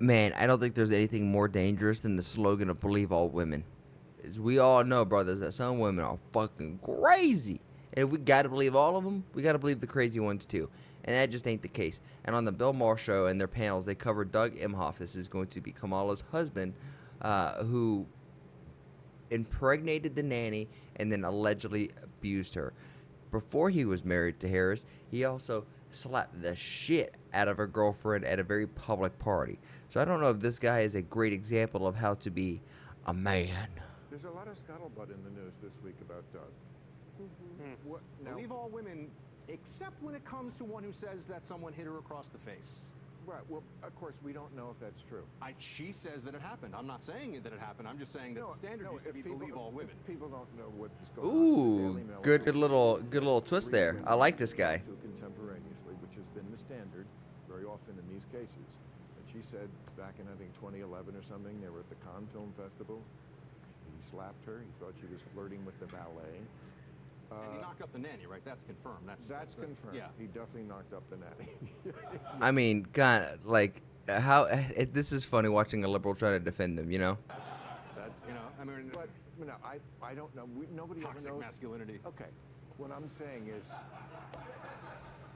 Man, I don't think there's anything more dangerous than the slogan of "Believe all women." As we all know, brothers, that some women are fucking crazy. And if we gotta believe all of them, we gotta believe the crazy ones too. And that just ain't the case. And on the Bill Maher show and their panels, they covered Doug Emhoff. This is going to be Kamala's husband, who impregnated the nanny and then allegedly abused her. Before he was married to Harris, he also slapped the shit out of her girlfriend at a very public party. So I don't know if this guy is a great example of how to be a man. There's a lot of scuttlebutt in the news this week about Doug. What, now, Believe all women, except when it comes to one who says that someone hit her across the face. right, well, of course, we don't know if that's true. She says that it happened. I'm not saying that it happened. I'm just saying that the standard used to be believe all women. If people don't know what is going on. Ooh, the Daily Mail good little twist there. three I like women this guy. to contemporaneously, which has been the standard very often in these cases. And she said back in, I think, 2011 or something, they were at the Cannes Film Festival. He slapped her. He thought she was flirting with the ballet. And he knocked up the nanny, right? That's confirmed. That's confirmed. Yeah. He definitely knocked up the nanny. I mean, kind of like how this is funny watching a liberal try to defend them. You know. That's I mean, But I don't know. Nobody toxic ever knows. masculinity. Okay, what I'm saying is,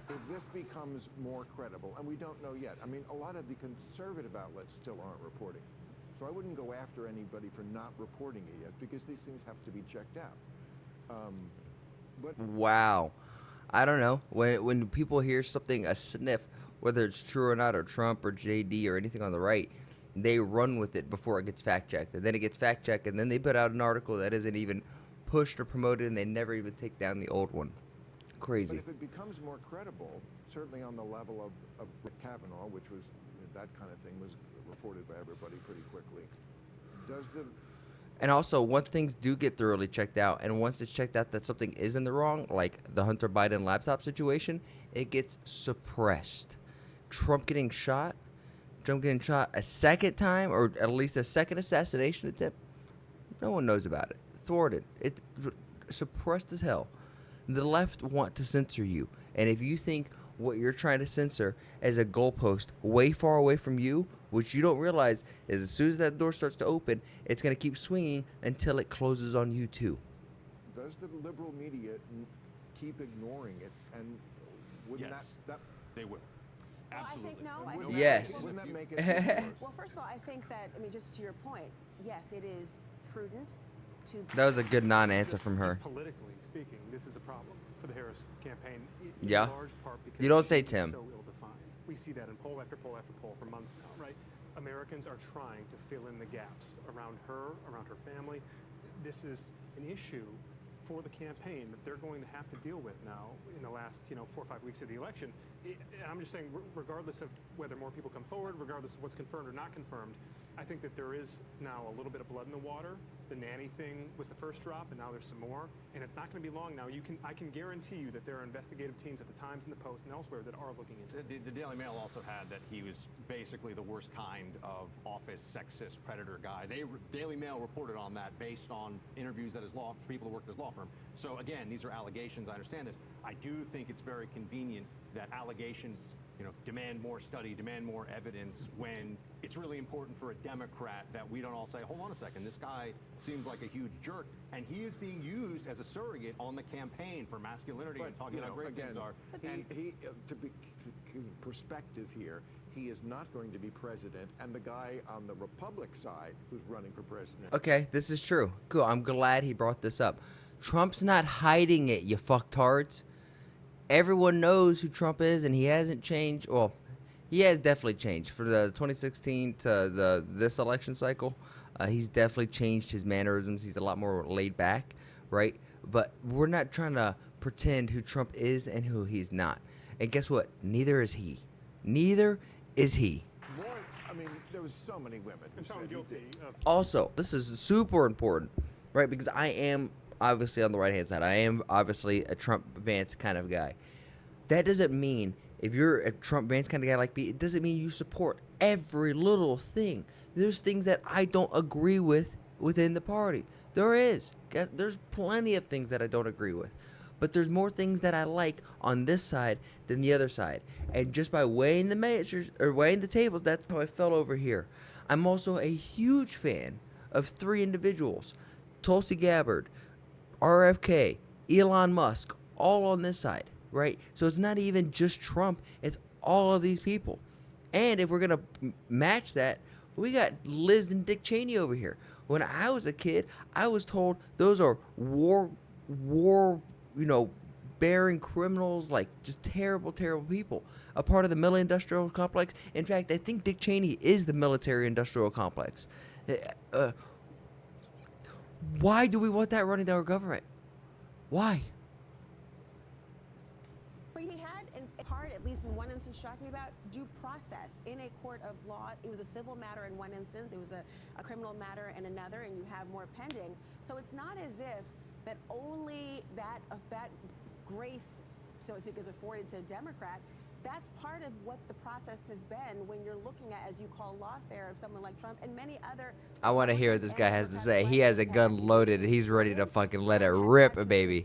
if this becomes more credible, and we don't know yet. I mean, a lot of the conservative outlets still aren't reporting, so I wouldn't go after anybody for not reporting it yet because these things have to be checked out. But Wow. I don't know. When people hear something, a sniff, whether it's true or not, or Trump or JD or anything on the right, they run with it before it gets fact checked. And then it gets fact checked, and then they put out an article that isn't even pushed or promoted, and they never even take down the old one. Crazy. But if it becomes more credible, certainly on the level of Kavanaugh, which was that kind of thing was reported by everybody pretty quickly, does the And also, once things do get thoroughly checked out, and once it's checked out that something is in the wrong, like the Hunter Biden laptop situation, it gets suppressed. Trump getting shot a second time, or at least a second assassination attempt, no one knows about it. Thwarted. It suppressed as hell. The left want to censor you, and if you think what you're trying to censor is a goalpost way far away from you, which you don't realize is as soon as that door starts to open, it's going to keep swinging until it closes on you too. does the liberal media keep ignoring it? And wouldn't Yes. that They would. Well, Absolutely. I think no. and I wouldn't think Yes. that, wouldn't that make it worse? Well, first of all, I think that just to your point, yes, it is prudent to. That was a good non-answer from her. Just politically speaking, this is a problem for the Harris campaign. In Yeah. large part because You don't say, it's Tim. So ill-defined. We see that in poll after poll after poll for months now, right? Americans are trying to fill in the gaps around her family. This is an issue for the campaign that they're going to have to deal with now in the last 4 or 5 weeks of the election. I'm just saying, regardless of whether more people come forward, regardless of what's confirmed or not confirmed, I think that there is now a little bit of blood in the water. The nanny thing was the first drop, and now there's some more. And it's not going to be long now. I can guarantee you that there are investigative teams at the Times and the Post and elsewhere that are looking into it. The Daily Mail also had that he was basically the worst kind of office sexist predator guy. Daily Mail reported on that based on interviews at his law for people who worked at his law firm. So again, these are allegations. I understand this. I do think it's very convenient that allegations, demand more study, demand more evidence when it's really important for a Democrat that we don't all say, hold on a second, this guy seems like a huge jerk, and he is being used as a surrogate on the campaign for masculinity and talking about how great again, things are. And to be perspective here, he is not going to be president, and the guy on the Republic side who's running for president. Okay, this is true. Cool. I'm glad he brought this up. Trump's not hiding it, you fucktards. Everyone knows who Trump is, and he hasn't changed. Well, he has definitely changed for the 2016 to this election cycle. He's definitely changed his mannerisms. He's a lot more laid back, right? But we're not trying to pretend who Trump is and who he's not. And guess what? Neither is he. Neither is he. More, there was so many women who And said found he guilty did. of Also, this is super important, right? Because I am obviously on the right-hand side. I am obviously a Trump-Vance kind of guy. That doesn't mean, if you're a Trump-Vance kind of guy like me, it doesn't mean you support every little thing. There's things that I don't agree with within the party. There is. There's plenty of things that I don't agree with. but there's more things that I like on this side than the other side. And just by weighing the measures or weighing the tables, that's how I felt over here. I'm also a huge fan of 3 individuals: Tulsi Gabbard, RFK, Elon Musk, all on this side, right? So it's not even just Trump, it's all of these people. And if we're going to match that, we got Liz and Dick Cheney over here. When I was a kid, I was told those are war, bearing criminals, like just terrible, terrible people. A part of the military industrial complex. In fact, I think Dick Cheney is the military industrial complex. Why do we want that running our government? Why? But he had, in part, at least in one instance, talking about due process in a court of law. It was a civil matter in one instance, it was a criminal matter in another, and you have more pending. So it's not as if that only that grace, so to speak, is afforded to a Democrat. That's part of what the process has been when you're looking at, as you call, lawfare of someone like Trump and many other. I want to hear what this guy has to say. He has a gun loaded and he's ready to fucking let it rip, baby.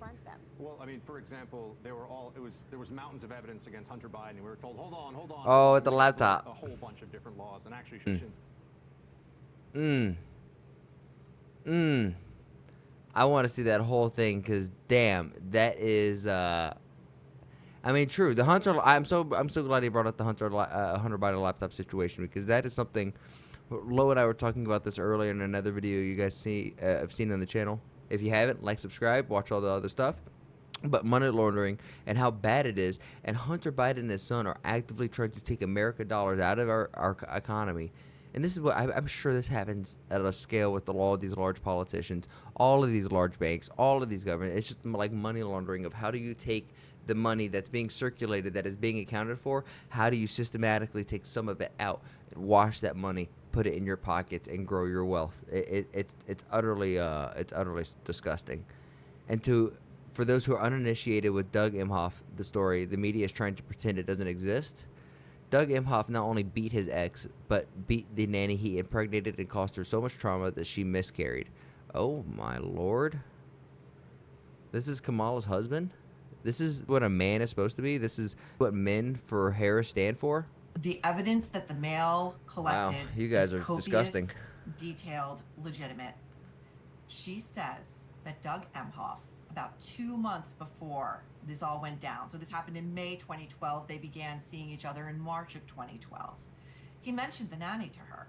Well, I mean, for example, there was mountains of evidence against Hunter Biden, and we were told, hold on. Oh, at the laptop. A whole bunch of different laws, and actually, I want to see that whole thing because, damn, that is. I mean, true. The Hunter. I'm so glad he brought up the Hunter Biden laptop situation, because that is something. Lo and I were talking about this earlier in another video you guys have seen on the channel. If you haven't, like, subscribe, watch all the other stuff. But money laundering and how bad it is, and Hunter Biden and his son are actively trying to take American dollars out of our economy. And this is what I'm sure this happens at a scale with all of these large politicians, all of these large banks, all of these governments. It's just like money laundering of how do you take the money that's being circulated, that is being accounted for, how do you systematically take some of it out and wash that money, put it in your pockets, and grow your wealth. It's utterly disgusting. And for those who are uninitiated with Doug Emhoff, the story, the media is trying to pretend it doesn't exist. Doug Emhoff not only beat his ex, but beat the nanny he impregnated and caused her so much trauma that she miscarried. Oh my lord. This is Kamala's husband? This is what a man is supposed to be? This is what men for Harris stand for? The evidence that the mail collected, wow, you guys is are copious, disgusting. Detailed, legitimate. She says that Doug Emhoff, about 2 months before this all went down, so this happened in May 2012, they began seeing each other in March of 2012. He mentioned the nanny to her.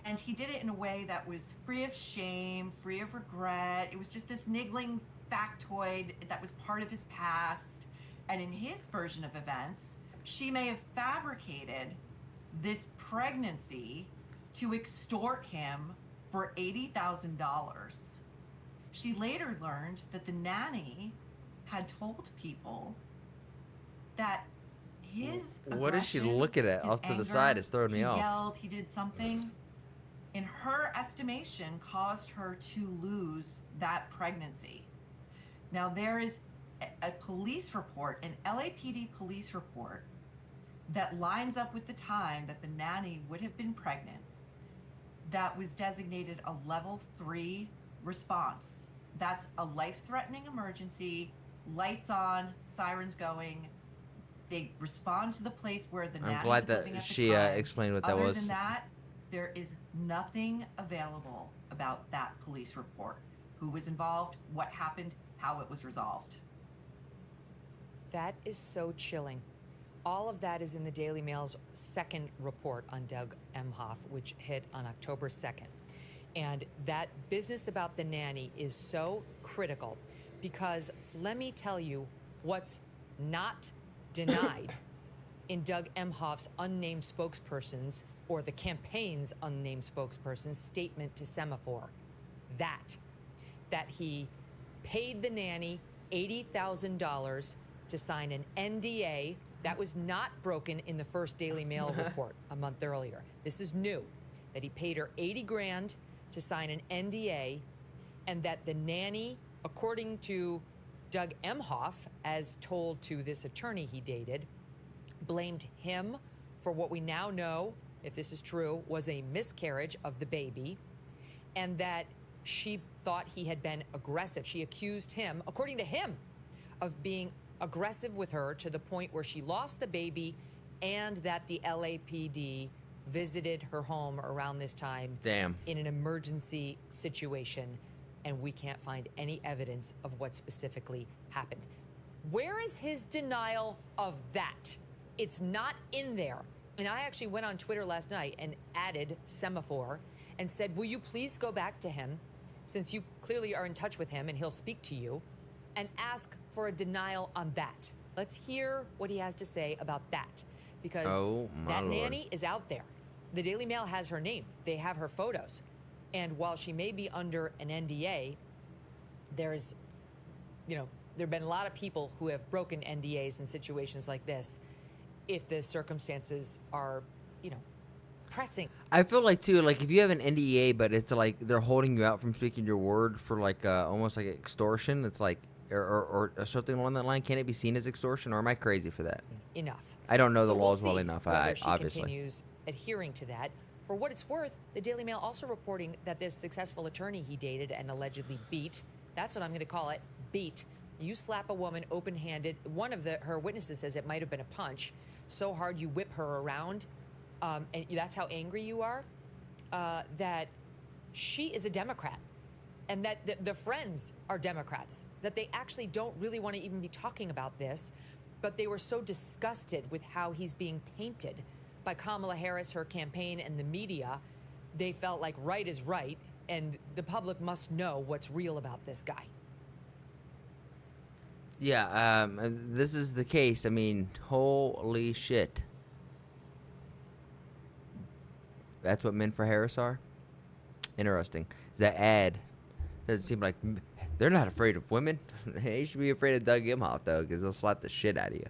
And he did it in a way that was free of shame, free of regret. It was just this niggling factoid that was part of his past. And in his version of events, she may have fabricated this pregnancy to extort him for $80,000. She later learned that the nanny had told people that his what is she aggression, looking at his off to the anger, side? It's throwing me he off. Yelled, he did something, in her estimation, caused her to lose that pregnancy. Now, there is a police report, an LAPD police report, that lines up with the time that the nanny would have been pregnant, that was designated a level 3 response. That's a life-threatening emergency, lights on, sirens going. They respond to the place where the nanny was living at the she time. explained what that Other was. than that, there is nothing available about that police report. Who was involved, what happened, how it was resolved. That is so chilling. All of that is in the Daily Mail's second report on Doug Emhoff, which hit on October 2nd. And that business about the nanny is so critical because let me tell you what's not denied in Doug Emhoff's unnamed spokesperson's or the campaign's unnamed spokesperson's statement to Semaphore. That he paid the nanny $80,000 to sign an NDA that was not broken in the first Daily Mail report a month earlier. This is new, that he paid her 80 grand to sign an NDA, and that the nanny, according to Doug Emhoff, as told to this attorney he dated, blamed him for what we now know, if this is true, was a miscarriage of the baby, and that she thought he had been aggressive. She accused him, according to him, of being aggressive with her to the point where she lost the baby, and that the LAPD visited her home around this time. Damn. In an emergency situation, and we can't find any evidence of what specifically happened. Where is his denial of that? It's not in there. And I actually went on Twitter last night and added Semaphore and said, will you please go back to him, since you clearly are in touch with him and he'll speak to you, and ask for a denial on that. Let's hear what he has to say about that, because that nanny is out there. The Daily Mail has her name. They have her photos. And while she may be under an NDA, there's, there have been a lot of people who have broken NDAs in situations like this if the circumstances are, pressing. I feel like, too, like, if you have an NDA, but it's like they're holding you out from speaking your word for, like, almost like extortion, it's like, or something along that line, can it be seen as extortion, or am I crazy for that? Enough. I don't know the we'll laws well see enough, whether she obviously. continues adhering to that. For what it's worth, the Daily Mail also reporting that this successful attorney he dated and allegedly beat, that's what I'm going to call it, beat. You slap a woman open-handed. One of her witnesses says it might have been a punch, so hard you whip her around, and that's how angry you are, that she is a Democrat, and that the friends are Democrats, that they actually don't really want to even be talking about this, but they were so disgusted with how he's being painted by Kamala Harris, her campaign, and the media. They felt like right is right, and the public must know what's real about this guy. Yeah, this is the case. I mean, holy shit. That's what men for Harris are? Interesting. That ad doesn't seem like they're not afraid of women. They should be afraid of Doug Emhoff, though, because they'll slap the shit out of you.